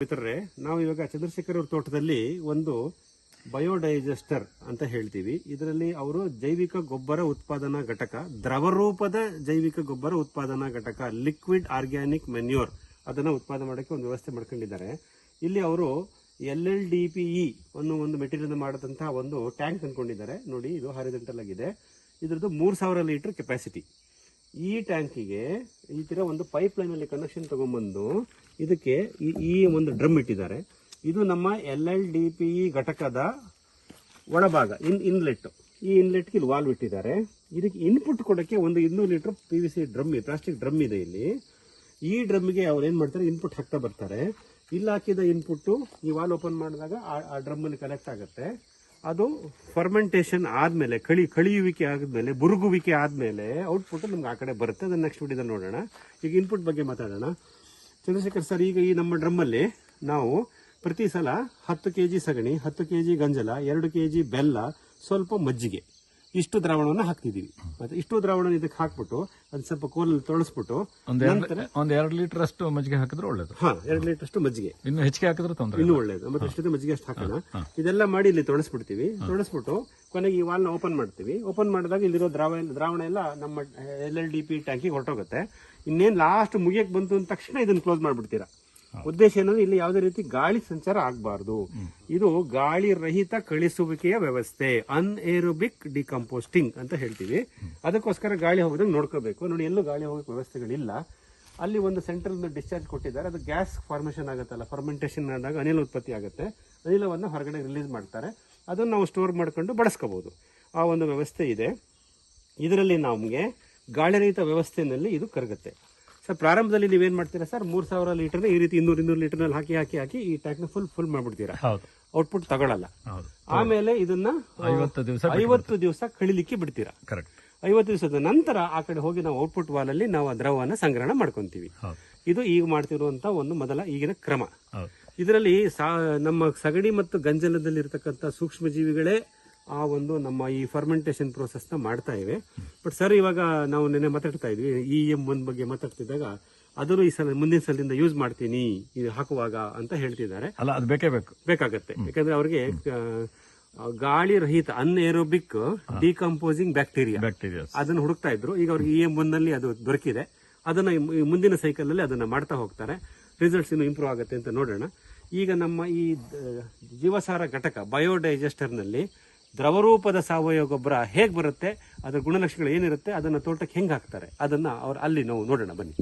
ಮಿತ್ರರೇ, ನಾವು ಇವಾಗ ಚಂದ್ರಶೇಖರ್ ಅವ್ರ ತೋಟದಲ್ಲಿ ಒಂದು ಬಯೋಡೈಜೆಸ್ಟರ್ ಅಂತ ಹೇಳ್ತೀವಿ. ಇದರಲ್ಲಿ ಅವರು ಜೈವಿಕ ಗೊಬ್ಬರ ಉತ್ಪಾದನಾ ಘಟಕ, ದ್ರವರೂಪದ ಜೈವಿಕ ಗೊಬ್ಬರ ಉತ್ಪಾದನಾ ಘಟಕ, ಲಿಕ್ವಿಡ್ ಆರ್ಗ್ಯಾನಿಕ್ ಮೆನ್ಯೂರ್ ಅದನ್ನ ಉತ್ಪಾದನೆ ಮಾಡೋಕ್ಕೆ ಒಂದು ವ್ಯವಸ್ಥೆ ಮಾಡ್ಕೊಂಡಿದ್ದಾರೆ. ಇಲ್ಲಿ ಅವರು LLDPE ಅನ್ನೋ ಒಂದು ಮೆಟೀರಿಯಲ್ ಮಾಡದಂತಹ ಒಂದು ಟ್ಯಾಂಕ್ ಅನ್ಕೊಂಡಿದ್ದಾರೆ. ನೋಡಿ, ಇದು ಹಾರಿಜೆಂಟಲ್ ಆಗಿದೆ. ಇದ್ರದ್ದು 3000 ಲೀಟರ್ ಕೆಪಾಸಿಟಿ. ಈ ಟ್ಯಾಂಕಿಗೆ ಈ ತರ ಒಂದು ಪೈಪ್ ಲೈನ್ ಅಲ್ಲಿ ಕನೆಕ್ಷನ್ ತಗೊಂಡ್ಬಂದು ಇದಕ್ಕೆ ಈ ಒಂದು ಡ್ರಮ್ ಇಟ್ಟಿದ್ದಾರೆ. ಇದು ನಮ್ಮ LLDPE ಘಟಕದ ಒಳಭಾಗ, ಇನ್ಲೆಟ್. ಈ ಇನ್ಲೆಟ್ಗೆ ಇಲ್ಲಿ ವಾಲ್ವ್ ಇಟ್ಟಿದ್ದಾರೆ. ಇದಕ್ಕೆ ಇನ್ಪುಟ್ ಕೊಡಕ್ಕೆ ಒಂದು 200 litre PVC drum, plastic drum ಇದೆ ಇಲ್ಲಿ. ಈ ಡ್ರಮ್ಗೆ ಅವ್ರು ಏನ್ ಮಾಡ್ತಾರೆ, ಇನ್ಪುಟ್ ಹಾಕ್ತಾ ಬರ್ತಾರೆ. ಇಲ್ಲಿ ಹಾಕಿದ ಇನ್ಪುಟ್ ಈ ವಾಲ್ ಓಪನ್ ಮಾಡಿದಾಗ ಆ ಡ್ರಮ್ ಅಲ್ಲಿ ಕನೆಕ್ಟ್ ಆಗುತ್ತೆ. ಅದು ಫರ್ಮೆಂಟೇಷನ್ ಆದ್ಮೇಲೆ, ಕಳಿಯುವಿಕೆ ಆದ್ಮೇಲೆ, ಬುರುಗುವಿಕೆ ಆದ್ಮೇಲೆ ಔಟ್ಪುಟ್ ನಮ್ಗೆ ಆ ಕಡೆ ಬರುತ್ತೆ. ಅದನ್ನ ನೆಕ್ಸ್ಟ್ ವಿಡಿಯೋದಲ್ಲಿ ನೋಡೋಣ. ಈಗ ಇನ್ಪುಟ್ ಬಗ್ಗೆ ಮಾತಾಡೋಣ. ಚಂದ್ರಶೇಖರ್ ಸರ್, ಈಗ ಈ ನಮ್ಮ ಡ್ರಮ್ ಅಲ್ಲಿ ನಾವು ಪ್ರತಿ ಸಲ 10 kg ಸಗಣಿ, 10 kg ಗಂಜಲ, 2 kg ಬೆಲ್ಲ, ಸ್ವಲ್ಪ ಮಜ್ಜಿಗೆ, ಇಷ್ಟು ದ್ರಾವಣವನ್ನು ಹಾಕ್ತಿದೀವಿ. ಮತ್ತೆ ಇಷ್ಟು ದ್ರಾವಣ ಇದಕ್ಕೆ ಹಾಕ್ಬಿಟ್ಟು ಅದು ಸ್ವಲ್ಪ ಕೋಲಲ್ಲಿ ತೊಳಸ್ಬಿಟ್ಟು ಒಂದ್ 2 ಲೀಟರ್ ಅಷ್ಟು ಮಜ್ಜಿಗೆ ಹಾಕಿದ್ರೆ ಒಳ್ಳೇದು. 2 ಲೀಟರ್ ಅಷ್ಟು ಮಜ್ಜಿಗೆ, ಇನ್ನು ಹೆಚ್ಚಿಗೆ ಹಾಕಿದ್ರೆ ತೊಂದರೆ, ಇನ್ನು ಒಳ್ಳೇದು. ಮತ್ತೆ ಅಷ್ಟು ಮಜ್ಜಿಗೆ ಅಷ್ಟು ಹಾಕೋಣ. ಇದೆಲ್ಲ ಮಾಡಿ ಇಲ್ಲಿ ತೊಳಸ್ಬಿಡ್ತೀವಿ. ತೊಳಸ್ಬಿಟ್ಟು ಕೊನೆಗೆ ಈ ವಾಲ್ನ ಓಪನ್ ಮಾಡ್ತೀವಿ. ಓಪನ್ ಮಾಡಿದಾಗ ಇಲ್ಲಿರೋ ದ್ರಾವಣ ಎಲ್ಲ ನಮ್ಮ LLDPE ಟ್ಯಾಂಕಿಗೆ ಹೊರಟೋಗುತ್ತೆ. ಇನ್ನೇನ್ ಲಾಸ್ಟ್ ಮುಗಿಯಕ್ ಬಂತು ಅಂದ ತಕ್ಷಣ ಇದನ್ನ ಕ್ಲೋಸ್ ಮಾಡ್ಬಿಡ್ತೀರಾ. ಉದ್ದೇಶ ಏನಂದ್ರೆ ಇಲ್ಲಿ ಯಾವುದೇ ರೀತಿ ಗಾಳಿ ಸಂಚಾರ ಆಗಬಾರ್ದು. ಇದು ಗಾಳಿ ರಹಿತ ಕಳಿಸುವಿಕೆಯ ವ್ಯವಸ್ಥೆ, ಅನ್ಏರೋಬಿಕ್ ಡಿಕಂಪೋಸ್ಟಿಂಗ್ ಅಂತ ಹೇಳ್ತೀವಿ. ಅದಕ್ಕೋಸ್ಕರ ಗಾಳಿ ಹೋಗೋದಂಗೆ ನೋಡ್ಕೋಬೇಕು. ನೋಡಿ, ಎಲ್ಲೂ ಗಾಳಿ ಹೋಗೋ ವ್ಯವಸ್ಥೆಗಳಿಲ್ಲ. ಅಲ್ಲಿ ಒಂದು ಸೆಂಟ್ರಲ್ ಡಿಸ್ಚಾರ್ಜ್ ಕೊಟ್ಟಿದ್ದಾರೆ. ಅದು ಗ್ಯಾಸ್ ಫಾರ್ಮೇಷನ್ ಆಗುತ್ತಲ್ಲ, ಫರ್ಮೆಂಟೇಷನ್ ಆದಾಗ ಅನಿಲ ಉತ್ಪತ್ತಿ ಆಗುತ್ತೆ. ಅನಿಲವನ್ನು ಹೊರಗಡೆ ರಿಲೀಸ್ ಮಾಡ್ತಾರೆ. ಅದನ್ನು ನಾವು ಸ್ಟೋರ್ ಮಾಡ್ಕೊಂಡು ಬಳಸ್ಕೋಬಹುದು. ಆ ಒಂದು ವ್ಯವಸ್ಥೆ ಇದೆ. ಇದರಲ್ಲಿ ನಮಗೆ ಗಾಳಿ ರಹಿತ ವ್ಯವಸ್ಥೆಯಲ್ಲಿ ಇದು ಕರಗುತ್ತೆ. ಸರ್, ಪ್ರಾರಂಭದಲ್ಲಿ ನೀವೇನ್ ಮಾಡ್ತೀರಾ ಸರ್, 3000 ಲೀಟರ್ ಈ ರೀತಿ 200 ಲೀಟರ್ ನಲ್ಲಿ ಹಾಕಿ ಈ ಟ್ಯಾಂಕ್ ನ ಫುಲ್ ಮಾಡ್ಬಿಡ್ತೀರಾ. ಔಟ್ಪುಟ್ ತಗೊಳ್ಳಲ್ಲ. ಆಮೇಲೆ ಇದನ್ನ 50 ದಿವಸ ಕಳಿಲಿಕ್ಕೆ ಬಿಡ್ತೀರಾ. 50 ದಿವಸದ ನಂತರ ಆ ಕಡೆ ಹೋಗಿ ನಾವು ಔಟ್ಪುಟ್ ವಾಲ್ ಅಲ್ಲಿ ನಾವು ಆ ದ್ರವವನ್ನು ಸಂಗ್ರಹಣ ಮಾಡ್ಕೊಂತೀವಿ. ಇದು ಈಗ ಮಾಡ್ತಿರುವಂತ ಒಂದು ಮೊದಲ ಈಗಿನ ಕ್ರಮ. ಇದರಲ್ಲಿ ನಮ್ಮ ಸಗಣಿ ಮತ್ತು ಗಂಜಲದಲ್ಲಿ ಇರತಕ್ಕಂತ ಸೂಕ್ಷ್ಮ ಜೀವಿಗಳೇ ಆ ಒಂದು ನಮ್ಮ ಈ ಫರ್ಮೆಂಟೇಷನ್ ಪ್ರೋಸೆಸ್ ನ ಮಾಡ್ತಾ ಇವೆ. ಬಟ್ ಸರ್, ಇವಾಗ ನಾವು ನೆನ್ನೆ ಮಾತಾಡ್ತಾ ಇದ್ವಿ, EM1 ಬಗ್ಗೆ ಮಾತಾಡ್ತಿದ್ದಾಗ ಅದನ್ನು ಈ ಸಲ ಮುಂದಿನ ಸಲದಿಂದ ಯೂಸ್ ಮಾಡ್ತೀನಿ ಇದು ಹಾಕುವಾಗ ಅಂತ ಹೇಳ್ತಿದ್ದಾರೆ. ಅಲ್ಲ, ಅದು ಬೇಕಾಗತ್ತೆ. ಯಾಕಂದ್ರೆ ಅವ್ರಿಗೆ ಗಾಳಿ ರಹಿತ ಅನ್ಏರೋಬಿಕ್ ಡಿಕಂಪೋಸಿಂಗ್ ಬ್ಯಾಕ್ಟೀರಿಯಾ ಅದನ್ನ ಹುಡುಕ್ತಾ ಇದ್ರು. ಈಗ ಅವ್ರಿಗೆ EM1 ನಲ್ಲಿ ಅದು ದೊರಕಿದೆ. ಅದನ್ನ ಮುಂದಿನ ಸೈಕಲ್ ಅಲ್ಲಿ ಅದನ್ನ ಮಾಡ್ತಾ ಹೋಗ್ತಾರೆ. ರಿಸಲ್ಟ್ಸ್ ಇನ್ನು ಇಂಪ್ರೂವ್ ಆಗುತ್ತೆ ಅಂತ ನೋಡೋಣ. ಈಗ ನಮ್ಮ ಈ ಜೀವಸಾರ ಘಟಕ ಬಯೋಡೈಜೆಸ್ಟರ್ ನಲ್ಲಿ ದ್ರವರೂಪದ ಸಾವಯವ ಗೊಬ್ಬರ ಹೇಗ್ ಬರುತ್ತೆ, ಅದರ ಗುಣಲಕ್ಷಣಗಳು ಏನಿರುತ್ತೆ, ಅದನ್ನ ತೋಟಕ್ಕೆ ಹೆಂಗ್ ಹಾಕ್ತಾರೆ, ಅದನ್ನ ಅಲ್ಲಿ ನಾವು ನೋಡೋಣ ಬನ್ನಿ.